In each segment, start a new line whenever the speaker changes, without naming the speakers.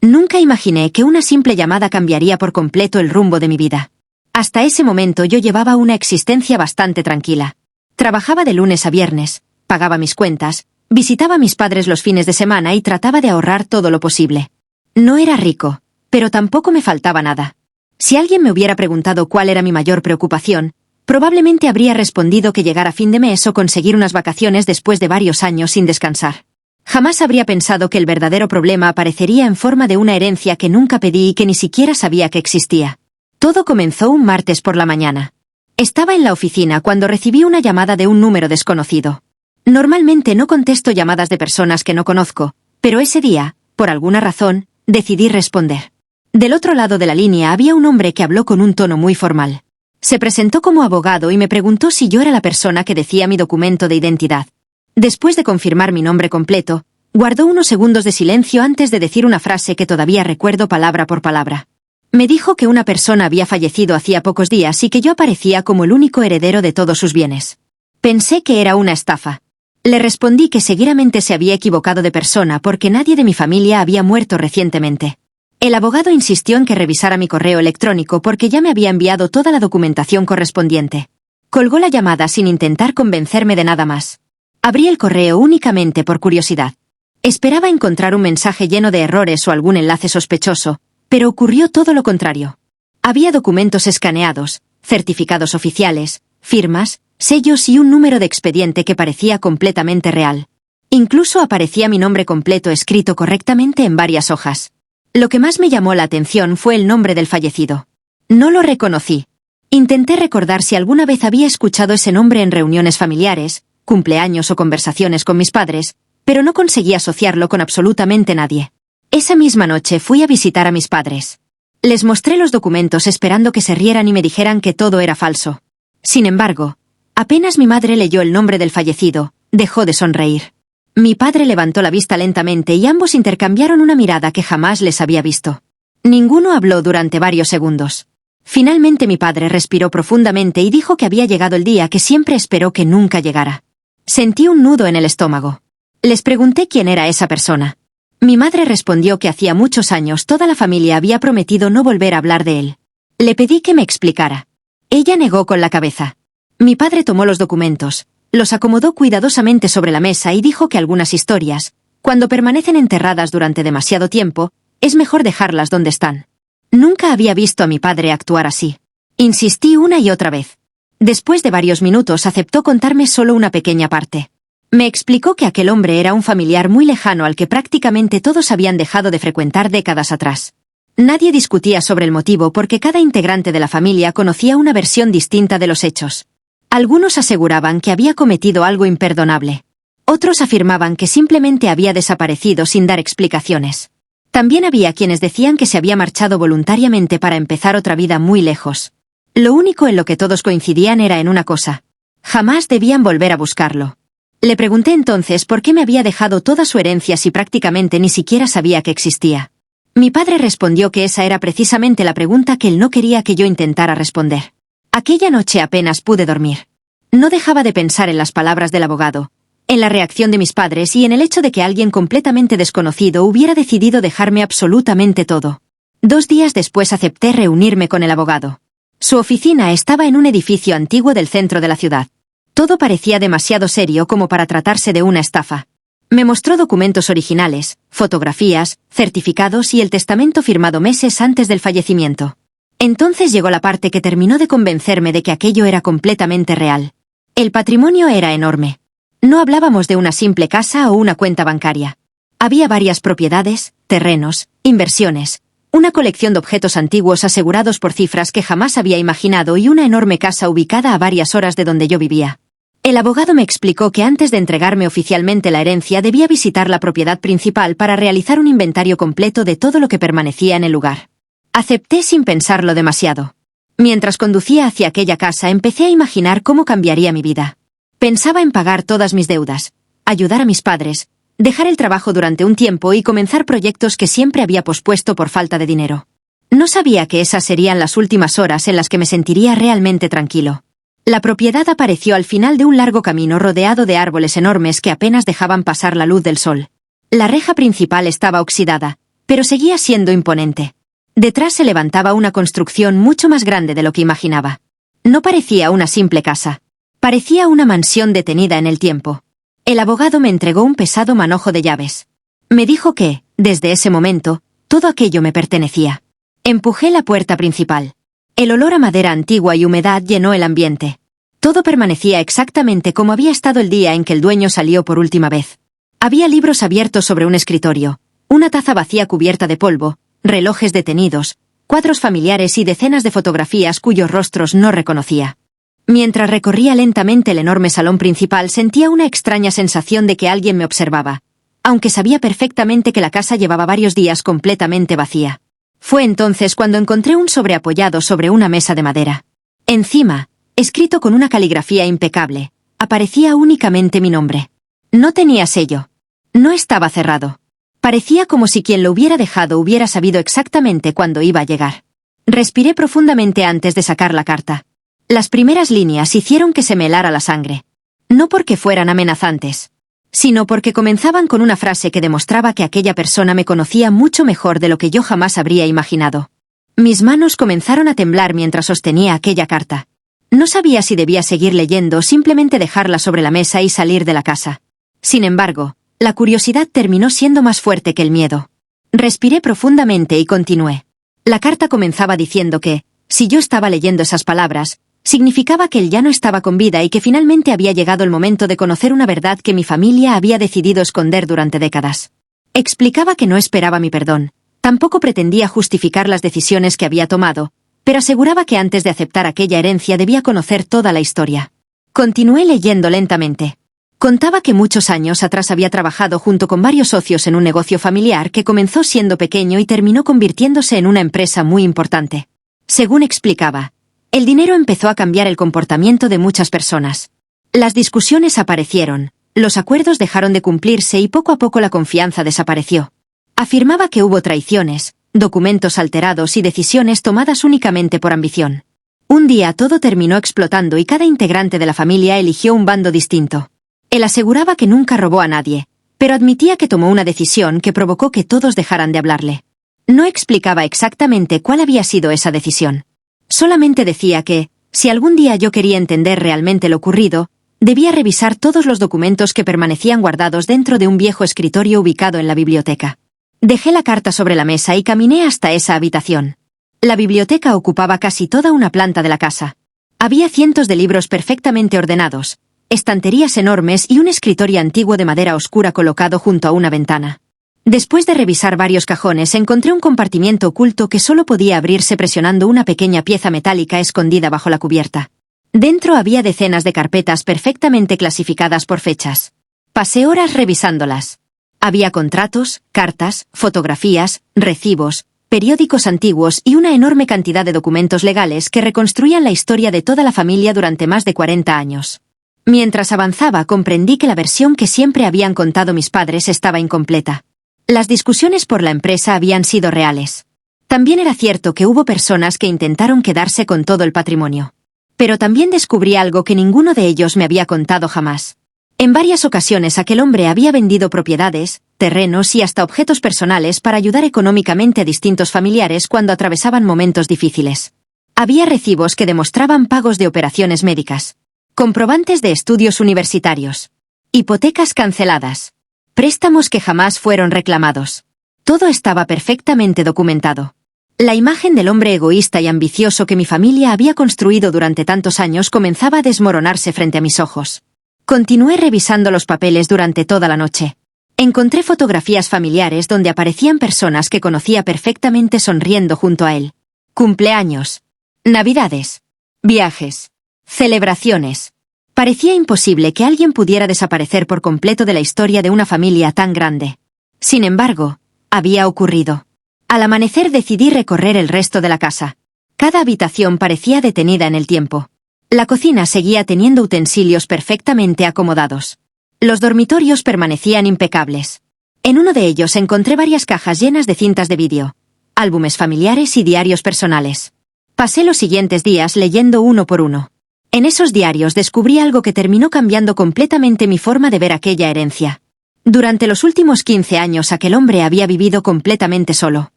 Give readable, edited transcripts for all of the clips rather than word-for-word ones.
Nunca imaginé que una simple llamada cambiaría por completo el rumbo de mi vida. Hasta ese momento yo llevaba una existencia bastante tranquila. Trabajaba de lunes a viernes, pagaba mis cuentas, visitaba a mis padres los fines de semana y trataba de ahorrar todo lo posible. No era rico, pero tampoco me faltaba nada. Si alguien me hubiera preguntado cuál era mi mayor preocupación, probablemente habría respondido que llegar a fin de mes o conseguir unas vacaciones después de varios años sin descansar. Jamás habría pensado que el verdadero problema aparecería en forma de una herencia que nunca pedí y que ni siquiera sabía que existía. Todo comenzó un martes por la mañana. Estaba en la oficina cuando recibí una llamada de un número desconocido. Normalmente no contesto llamadas de personas que no conozco, pero ese día, por alguna razón, decidí responder. Del otro lado de la línea había un hombre que habló con un tono muy formal. Se presentó como abogado y me preguntó si yo era la persona que decía mi documento de identidad. Después de confirmar mi nombre completo, guardó unos segundos de silencio antes de decir una frase que todavía recuerdo palabra por palabra. Me dijo que una persona había fallecido hacía pocos días y que yo aparecía como el único heredero de todos sus bienes. Pensé que era una estafa. Le respondí que seguramente se había equivocado de persona porque nadie de mi familia había muerto recientemente. El abogado insistió en que revisara mi correo electrónico porque ya me había enviado toda la documentación correspondiente. Colgó la llamada sin intentar convencerme de nada más. Abrí el correo únicamente por curiosidad. Esperaba encontrar un mensaje lleno de errores o algún enlace sospechoso, pero ocurrió todo lo contrario. Había documentos escaneados, certificados oficiales, firmas, sellos y un número de expediente que parecía completamente real. Incluso aparecía mi nombre completo escrito correctamente en varias hojas. Lo que más me llamó la atención fue el nombre del fallecido. No lo reconocí. Intenté recordar si alguna vez había escuchado ese nombre en reuniones familiares, cumpleaños o conversaciones con mis padres, pero no conseguí asociarlo con absolutamente nadie. Esa misma noche fui a visitar a mis padres. Les mostré los documentos esperando que se rieran y me dijeran que todo era falso. Sin embargo, apenas mi madre leyó el nombre del fallecido, dejó de sonreír. Mi padre levantó la vista lentamente y ambos intercambiaron una mirada que jamás les había visto. Ninguno habló durante varios segundos. Finalmente mi padre respiró profundamente y dijo que había llegado el día que siempre esperó que nunca llegara. Sentí un nudo en el estómago. Les pregunté quién era esa persona. Mi madre respondió que hacía muchos años toda la familia había prometido no volver a hablar de él. Le pedí que me explicara. Ella negó con la cabeza. Mi padre tomó los documentos, los acomodó cuidadosamente sobre la mesa y dijo que algunas historias, cuando permanecen enterradas durante demasiado tiempo, es mejor dejarlas donde están. Nunca había visto a mi padre actuar así. Insistí una y otra vez. Después de varios minutos aceptó contarme solo una pequeña parte. Me explicó que aquel hombre era un familiar muy lejano al que prácticamente todos habían dejado de frecuentar décadas atrás. Nadie discutía sobre el motivo porque cada integrante de la familia conocía una versión distinta de los hechos. Algunos aseguraban que había cometido algo imperdonable. Otros afirmaban que simplemente había desaparecido sin dar explicaciones. También había quienes decían que se había marchado voluntariamente para empezar otra vida muy lejos. Lo único en lo que todos coincidían era en una cosa. Jamás debían volver a buscarlo. Le pregunté entonces por qué me había dejado toda su herencia si prácticamente ni siquiera sabía que existía. Mi padre respondió que esa era precisamente la pregunta que él no quería que yo intentara responder. Aquella noche apenas pude dormir. No dejaba de pensar en las palabras del abogado, en la reacción de mis padres y en el hecho de que alguien completamente desconocido hubiera decidido dejarme absolutamente todo. 2 días después acepté reunirme con el abogado. Su oficina estaba en un edificio antiguo del centro de la ciudad. Todo parecía demasiado serio como para tratarse de una estafa. Me mostró documentos originales, fotografías, certificados y el testamento firmado meses antes del fallecimiento. Entonces llegó la parte que terminó de convencerme de que aquello era completamente real. El patrimonio era enorme. No hablábamos de una simple casa o una cuenta bancaria. Había varias propiedades, terrenos, inversiones, una colección de objetos antiguos asegurados por cifras que jamás había imaginado y una enorme casa ubicada a varias horas de donde yo vivía. El abogado me explicó que antes de entregarme oficialmente la herencia debía visitar la propiedad principal para realizar un inventario completo de todo lo que permanecía en el lugar. Acepté sin pensarlo demasiado. Mientras conducía hacia aquella casa empecé a imaginar cómo cambiaría mi vida. Pensaba en pagar todas mis deudas, ayudar a mis padres, dejar el trabajo durante un tiempo y comenzar proyectos que siempre había pospuesto por falta de dinero. No sabía que esas serían las últimas horas en las que me sentiría realmente tranquilo. La propiedad apareció al final de un largo camino rodeado de árboles enormes que apenas dejaban pasar la luz del sol. La reja principal estaba oxidada, pero seguía siendo imponente. Detrás se levantaba una construcción mucho más grande de lo que imaginaba. No parecía una simple casa. Parecía una mansión detenida en el tiempo. El abogado me entregó un pesado manojo de llaves. Me dijo que, desde ese momento, todo aquello me pertenecía. Empujé la puerta principal. El olor a madera antigua y humedad llenó el ambiente. Todo permanecía exactamente como había estado el día en que el dueño salió por última vez. Había libros abiertos sobre un escritorio, una taza vacía cubierta de polvo, relojes detenidos, cuadros familiares y decenas de fotografías cuyos rostros no reconocía. Mientras recorría lentamente el enorme salón principal sentía una extraña sensación de que alguien me observaba, aunque sabía perfectamente que la casa llevaba varios días completamente vacía. Fue entonces cuando encontré un sobre apoyado sobre una mesa de madera. Encima, escrito con una caligrafía impecable, aparecía únicamente mi nombre. No tenía sello. No estaba cerrado. Parecía como si quien lo hubiera dejado hubiera sabido exactamente cuándo iba a llegar. Respiré profundamente antes de sacar la carta. Las primeras líneas hicieron que se me helara la sangre. No porque fueran amenazantes, sino porque comenzaban con una frase que demostraba que aquella persona me conocía mucho mejor de lo que yo jamás habría imaginado. Mis manos comenzaron a temblar mientras sostenía aquella carta. No sabía si debía seguir leyendo o simplemente dejarla sobre la mesa y salir de la casa. Sin embargo, la curiosidad terminó siendo más fuerte que el miedo. Respiré profundamente y continué. La carta comenzaba diciendo que, si yo estaba leyendo esas palabras, significaba que él ya no estaba con vida y que finalmente había llegado el momento de conocer una verdad que mi familia había decidido esconder durante décadas. Explicaba que no esperaba mi perdón, tampoco pretendía justificar las decisiones que había tomado, pero aseguraba que antes de aceptar aquella herencia debía conocer toda la historia. Continué leyendo lentamente. Contaba que muchos años atrás había trabajado junto con varios socios en un negocio familiar que comenzó siendo pequeño y terminó convirtiéndose en una empresa muy importante. Según explicaba, el dinero empezó a cambiar el comportamiento de muchas personas. Las discusiones aparecieron, los acuerdos dejaron de cumplirse y poco a poco la confianza desapareció. Afirmaba que hubo traiciones, documentos alterados y decisiones tomadas únicamente por ambición. Un día todo terminó explotando y cada integrante de la familia eligió un bando distinto. Él aseguraba que nunca robó a nadie, pero admitía que tomó una decisión que provocó que todos dejaran de hablarle. No explicaba exactamente cuál había sido esa decisión. Solamente decía que, si algún día yo quería entender realmente lo ocurrido, debía revisar todos los documentos que permanecían guardados dentro de un viejo escritorio ubicado en la biblioteca. Dejé la carta sobre la mesa y caminé hasta esa habitación. La biblioteca ocupaba casi toda una planta de la casa. Había cientos de libros perfectamente ordenados, estanterías enormes y un escritorio antiguo de madera oscura colocado junto a una ventana. Después de revisar varios cajones encontré un compartimiento oculto que solo podía abrirse presionando una pequeña pieza metálica escondida bajo la cubierta. Dentro había decenas de carpetas perfectamente clasificadas por fechas. Pasé horas revisándolas. Había contratos, cartas, fotografías, recibos, periódicos antiguos y una enorme cantidad de documentos legales que reconstruían la historia de toda la familia durante más de 40 años. Mientras avanzaba comprendí que la versión que siempre habían contado mis padres estaba incompleta. Las discusiones por la empresa habían sido reales. También era cierto que hubo personas que intentaron quedarse con todo el patrimonio. Pero también descubrí algo que ninguno de ellos me había contado jamás. En varias ocasiones aquel hombre había vendido propiedades, terrenos y hasta objetos personales para ayudar económicamente a distintos familiares cuando atravesaban momentos difíciles. Había recibos que demostraban pagos de operaciones médicas, comprobantes de estudios universitarios, hipotecas canceladas, préstamos que jamás fueron reclamados. Todo estaba perfectamente documentado. La imagen del hombre egoísta y ambicioso que mi familia había construido durante tantos años comenzaba a desmoronarse frente a mis ojos. Continué revisando los papeles durante toda la noche. Encontré fotografías familiares donde aparecían personas que conocía perfectamente sonriendo junto a él. Cumpleaños, navidades, viajes, celebraciones. Parecía imposible que alguien pudiera desaparecer por completo de la historia de una familia tan grande. Sin embargo, había ocurrido. Al amanecer decidí recorrer el resto de la casa. Cada habitación parecía detenida en el tiempo. La cocina seguía teniendo utensilios perfectamente acomodados. Los dormitorios permanecían impecables. En uno de ellos encontré varias cajas llenas de cintas de vídeo, álbumes familiares y diarios personales. Pasé los siguientes días leyendo uno por uno. En esos diarios descubrí algo que terminó cambiando completamente mi forma de ver aquella herencia. Durante los últimos 15 años aquel hombre había vivido completamente solo.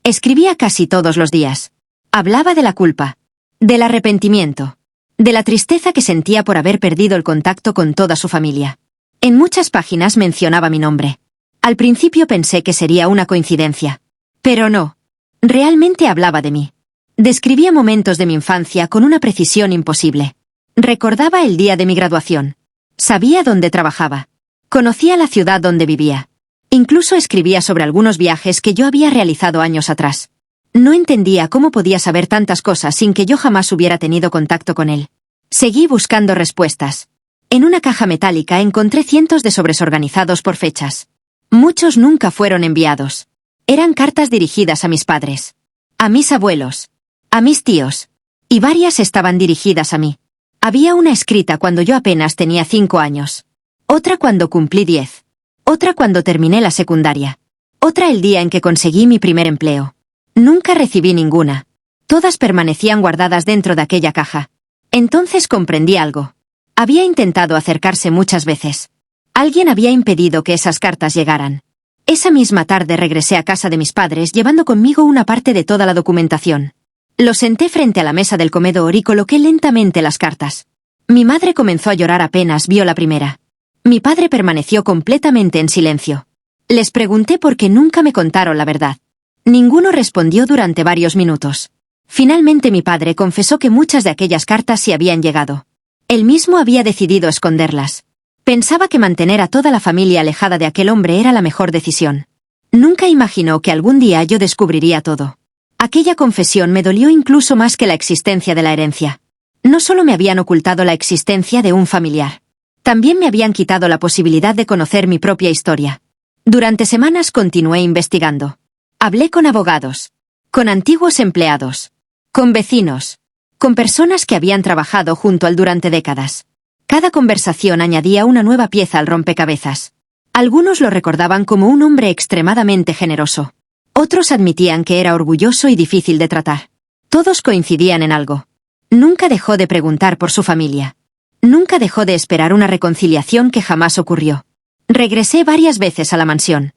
Escribía casi todos los días. Hablaba de la culpa, del arrepentimiento, de la tristeza que sentía por haber perdido el contacto con toda su familia. En muchas páginas mencionaba mi nombre. Al principio pensé que sería una coincidencia. Pero no. Realmente hablaba de mí. Describía momentos de mi infancia con una precisión imposible. Recordaba el día de mi graduación. Sabía dónde trabajaba. Conocía la ciudad donde vivía. Incluso escribía sobre algunos viajes que yo había realizado años atrás. No entendía cómo podía saber tantas cosas sin que yo jamás hubiera tenido contacto con él. Seguí buscando respuestas. En una caja metálica encontré cientos de sobres organizados por fechas. Muchos nunca fueron enviados. Eran cartas dirigidas a mis padres, a mis abuelos, a mis tíos, y varias estaban dirigidas a mí. Había una escrita cuando yo apenas tenía 5 años. Otra cuando cumplí 10. Otra cuando terminé la secundaria. Otra el día en que conseguí mi primer empleo. Nunca recibí ninguna. Todas permanecían guardadas dentro de aquella caja. Entonces comprendí algo. Había intentado acercarse muchas veces. Alguien había impedido que esas cartas llegaran. Esa misma tarde regresé a casa de mis padres llevando conmigo una parte de toda la documentación. Lo senté frente a la mesa del comedor y coloqué lentamente las cartas. Mi madre comenzó a llorar apenas vio la primera. Mi padre permaneció completamente en silencio. Les pregunté por qué nunca me contaron la verdad. Ninguno respondió durante varios minutos. Finalmente mi padre confesó que muchas de aquellas cartas sí habían llegado. Él mismo había decidido esconderlas. Pensaba que mantener a toda la familia alejada de aquel hombre era la mejor decisión. Nunca imaginó que algún día yo descubriría todo. Aquella confesión me dolió incluso más que la existencia de la herencia. No solo me habían ocultado la existencia de un familiar. También me habían quitado la posibilidad de conocer mi propia historia. Durante semanas continué investigando. Hablé con abogados, con antiguos empleados, con vecinos, con personas que habían trabajado junto a él durante décadas. Cada conversación añadía una nueva pieza al rompecabezas. Algunos lo recordaban como un hombre extremadamente generoso. Otros admitían que era orgulloso y difícil de tratar. Todos coincidían en algo. Nunca dejó de preguntar por su familia. Nunca dejó de esperar una reconciliación que jamás ocurrió. Regresé varias veces a la mansión.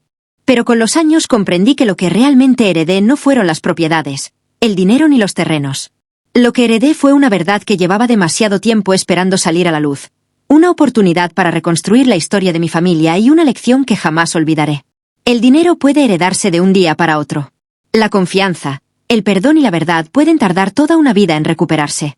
Pero con los años comprendí que lo que realmente heredé no fueron las propiedades, el dinero ni los terrenos. Lo que heredé fue una verdad que llevaba demasiado tiempo esperando salir a la luz. Una oportunidad para reconstruir la historia de mi familia y una lección que jamás olvidaré. El dinero puede heredarse de un día para otro. La confianza, el perdón y la verdad pueden tardar toda una vida en recuperarse.